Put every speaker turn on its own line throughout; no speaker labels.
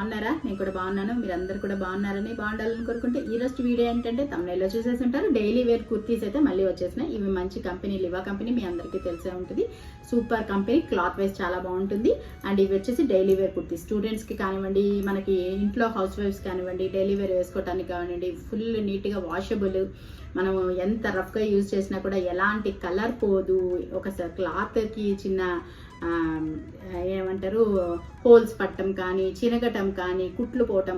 బాగున్నారా? నేను కూడా బాగున్నాను. మీరందరూ కూడా బాగున్నారని బాగుండాలని కోరుకుంటే ఈ రోజు వీడియో ఏంటంటే తమ్నైల్లో చూసేసి ఉంటారు. డైలీ వేర్ కుర్తీస్ అయితే మళ్ళీ వచ్చేసినాయి. ఇవి మంచి కంపెనీ, లివా కంపెనీ, మీ అందరికీ తెలిసే ఉంటుంది. సూపర్ కంపెనీ, క్లాత్ వైజ్ చాలా బాగుంటుంది. అండ్ ఇవి వచ్చేసి డైలీ వేర్ కుర్తీస్, స్టూడెంట్స్కి కానివ్వండి, మనకి ఇంట్లో హౌస్ వైఫ్స్ కానివ్వండి, డైలీ వేర్ వేసుకోవడానికి కానివ్వండి, ఫుల్ నీట్గా వాషబుల్. మనం ఎంత రఫ్గా యూజ్ చేసినా కూడా ఎలాంటి కలర్ పోదు. ఒకసారి క్లాత్కి చిన్న ఏమంటారు హోల్స్ పట్టడం కానీ, చినగటం కానీ, కుట్లు పోవటం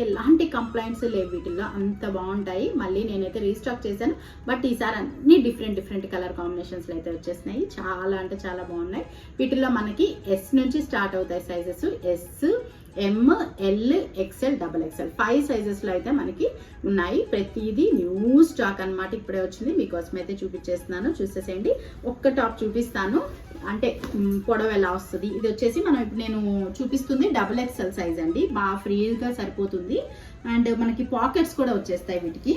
ఎలాంటి కంప్లైంట్స్ లేవు వీటిల్లో. అంత బాగుంటాయి. మళ్ళీ నేనైతే రీస్టాక్ చేశాను. బట్ ఈసారి అన్ని డిఫరెంట్ కలర్ కాంబినేషన్స్లో అయితే వచ్చేసినాయి. చాలా అంటే చాలా బాగున్నాయి. వీటిల్లో మనకి ఎస్ నుంచి స్టార్ట్ అవుతాయి సైజెస్. ఎస్, ఎం, ఎల్, ఎక్స్ఎల్, XXL 5 సైజెస్లో అయితే మనకి ఉన్నాయి. ప్రతిదీ న్యూ స్టాక్ అనమాట. ఇప్పుడే వచ్చింది, మీకోసం అయితే చూపించేస్తున్నాను. చూసేసేయండి. ఒక్క టాప్ చూపిస్తాను, అంటే పొడవు ఎలా వస్తుంది. ఇది వచ్చేసి నేను చూపిస్తుంది XXL సైజ్ అండి. బాగా ఫ్రీగా సరిపోతుంది. అండ్ మనకి పాకెట్స్ కూడా వచ్చేస్తాయి వీటికి.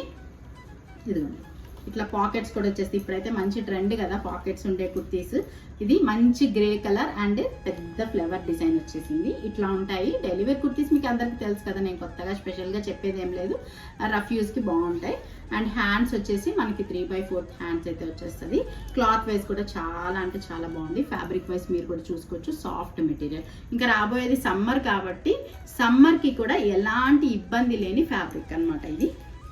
ఇదిగోండి, ఇట్లా పాకెట్స్ కూడా వచ్చేస్తాయి. ఇప్పుడైతే మంచి ట్రెండ్ కదా పాకెట్స్ ఉండే కుర్తీస్. ఇది మంచి గ్రే కలర్ అండ్ పెద్ద ఫ్లవర్ డిజైన్ వచ్చేసింది. ఇట్లా ఉంటాయి డైలీ వేర్ కుర్తీస్. మీకు అందరికీ తెలుసు కదా, నేను కొత్తగా స్పెషల్గా చెప్పేది ఏం లేదు. రఫ్ యూస్కి బాగుంటాయి. అండ్ హ్యాండ్స్ వచ్చేసి మనకి 3/4 హ్యాండ్స్ అయితే వచ్చేస్తుంది. క్లాత్ వైజ్ కూడా చాలా అంటే చాలా బాగుంది. ఫ్యాబ్రిక్ వైజ్ మీరు కూడా చూసుకోవచ్చు, సాఫ్ట్ మెటీరియల్. ఇంకా రాబోయేది సమ్మర్ కాబట్టి సమ్మర్కి కూడా ఎలాంటి ఇబ్బంది లేని ఫ్యాబ్రిక్ అనమాట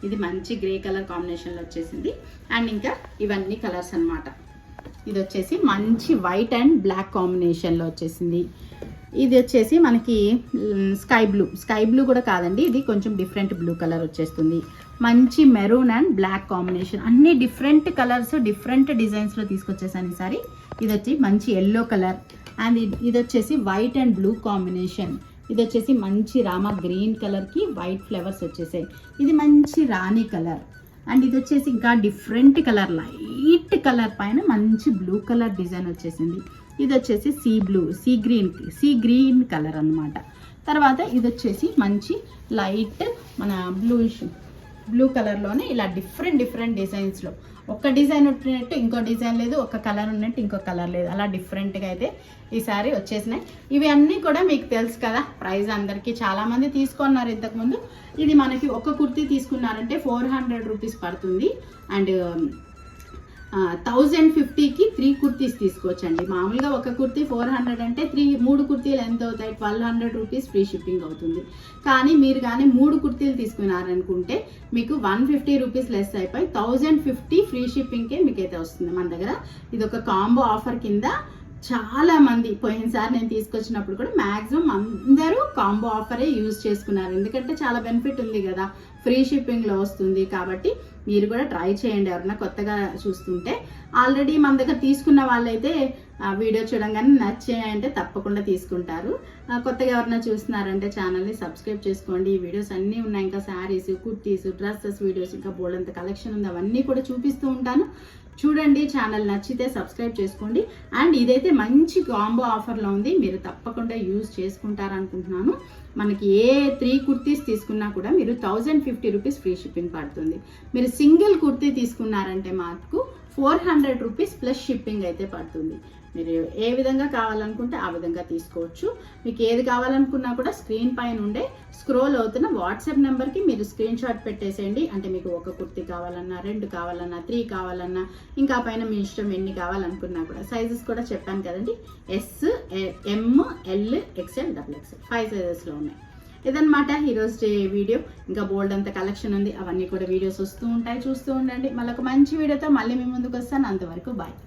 ఇది మంచి గ్రే కలర్ కాంబినేషన్లో వచ్చేసింది. అండ్ ఇంకా ఇవన్నీ కలర్స్ అనమాట. ఇది వచ్చేసి మంచి వైట్ అండ్ బ్లాక్ కాంబినేషన్లో వచ్చేసింది. ఇది వచ్చేసి మనకి స్కై బ్లూ కూడా కాదండి, ఇది కొంచెం డిఫరెంట్ బ్లూ కలర్ వచ్చేస్తుంది. మంచి మెరూన్ అండ్ బ్లాక్ కాంబినేషన్, అన్ని డిఫరెంట్ కలర్స్, డిఫరెంట్ డిజైన్స్లో తీసుకొచ్చేసాను ఈసారి. ఇది వచ్చి మంచి ఎల్లో కలర్. అండ్ ఇది వచ్చేసి వైట్ అండ్ బ్లూ కాంబినేషన్. ఇది వచ్చేసి మంచి రామా గ్రీన్ కలర్కి వైట్ ఫ్లవర్స్ వచ్చేసాయి. ఇది మంచి రాణి కలర్. అండ్ ఇది వచ్చేసి ఇంకా డిఫరెంట్ కలర్, లైట్ కలర్ పైన మంచి బ్లూ కలర్ డిజైన్ వచ్చేసింది. ఇది వచ్చేసి సీ గ్రీన్ కలర్ అనమాట. తర్వాత ఇది వచ్చేసి మంచి లైట్ మన బ్లూ కలర్లోనే ఇలా డిఫరెంట్ డిజైన్స్లో. ఒక డిజైన్ ఉన్నట్టు ఇంకో డిజైన్ లేదు, ఒక కలర్ ఉన్నట్టు ఇంకో కలర్ లేదు, అలా డిఫరెంట్గా అయితే ఈసారి వచ్చేసినాయి. ఇవి అన్నీ కూడా మీకు తెలుసు కదా, ప్రైస్ అందరికీ చాలామంది తీసుకున్నారు ఇంతకుముందు. ఇది మనకి ఒక కుర్తీ తీసుకున్నారంటే 400 రూపీస్ పడుతుంది. అండ్ 1050కి 3 కుర్తీస్ తీసుకోవచ్చండి. మామూలుగా ఒక కుర్తీ 400 అంటే 3 కుర్తీలు ఎంత అవుతాయి? 1200 రూపీస్ ఫ్రీ షిప్పింగ్ అవుతుంది. కానీ మీరు కానీ 3 కుర్తీలు తీసుకున్నారనుకుంటే మీకు 150 రూపీస్ లెస్ అయిపోయి 1050 ఫ్రీ షిప్పింగ్కే మీకైతే వస్తుంది మన దగ్గర. ఇది ఒక కాంబో ఆఫర్ కింద చాలా మంది పోయినసారి నేను తీసుకొచ్చినప్పుడు కూడా మ్యాక్సిమం అందరూ కాంబో ఆఫరే యూజ్ చేసుకున్నారు. ఎందుకంటే చాలా బెనిఫిట్ ఉంది కదా, ఫ్రీ షిప్పింగ్లో వస్తుంది. కాబట్టి మీరు కూడా ట్రై చేయండి. ఎవరైనా కొత్తగా చూస్తుంటే. ఆల్రెడీ మన దగ్గర తీసుకున్న వాళ్ళైతే వీడియో చూడంగానే నచ్చాయంటే తప్పకుండా తీసుకుంటారు. కొత్తగా ఎవరైనా చూస్తున్నారంటే ఛానల్ని సబ్స్క్రైబ్ చేసుకోండి. ఈ వీడియోస్ అన్నీ ఉన్నాయి. ఇంకా శారీస్, కుర్తీస్, డ్రెస్సెస్ వీడియోస్, ఇంకా బోల్డంత కలెక్షన్ ఉంది. అవన్నీ కూడా చూపిస్తూ ఉంటాను. చూడండి, ఛానల్ నచ్చితే సబ్స్క్రైబ్ చేసుకోండి. అండ్ ఇదైతే మంచి కాంబో ఆఫర్లో ఉంది, మీరు తప్పకుండా యూజ్ చేసుకుంటారనుకుంటున్నాను. మనకి ఏ 3 కుర్తీస్ తీసుకున్నా కూడా మీరు 1050 రూపీస్ ఫ్రీ షిప్పింగ్ పడుతుంది. మీరు సింగిల్ కుర్తీ తీసుకున్నారంటే మాకు 400 రూపీస్ ప్లస్ షిప్పింగ్ అయితే పడుతుంది. మీరు ఏ విధంగా కావాలనుకుంటే ఆ విధంగా తీసుకోవచ్చు. మీకు ఏది కావాలనుకున్నా కూడా స్క్రీన్ పైన ఉండే స్క్రోల్ అవుతున్న వాట్సాప్ నెంబర్కి మీరు స్క్రీన్ షాట్ పెట్టేసేయండి. అంటే మీకు ఒక కుర్తీ కావాలన్నా, 2 కావాలన్నా, 3 కావాలన్నా, ఇంకా పైన మీ ఇష్టం ఎన్ని కావాలనుకున్నా కూడా. సైజెస్ కూడా చెప్పాను కదండి, ఎస్, ఎం, ఎల్, XXL, XXL 5 సైజెస్లో ఉన్నాయి. ఇదన్నమాట ఈరోజు వీడియో. ఇంకా బోల్డ్ అంత కలెక్షన్ ఉంది, అవన్నీ కూడా వీడియోస్ వస్తూ ఉంటాయి, చూస్తూ ఉండండి. మళ్ళీ ఒక మంచి వీడియోతో మళ్ళీ మీ ముందుకు వస్తాను. అంతవరకు బాయ్.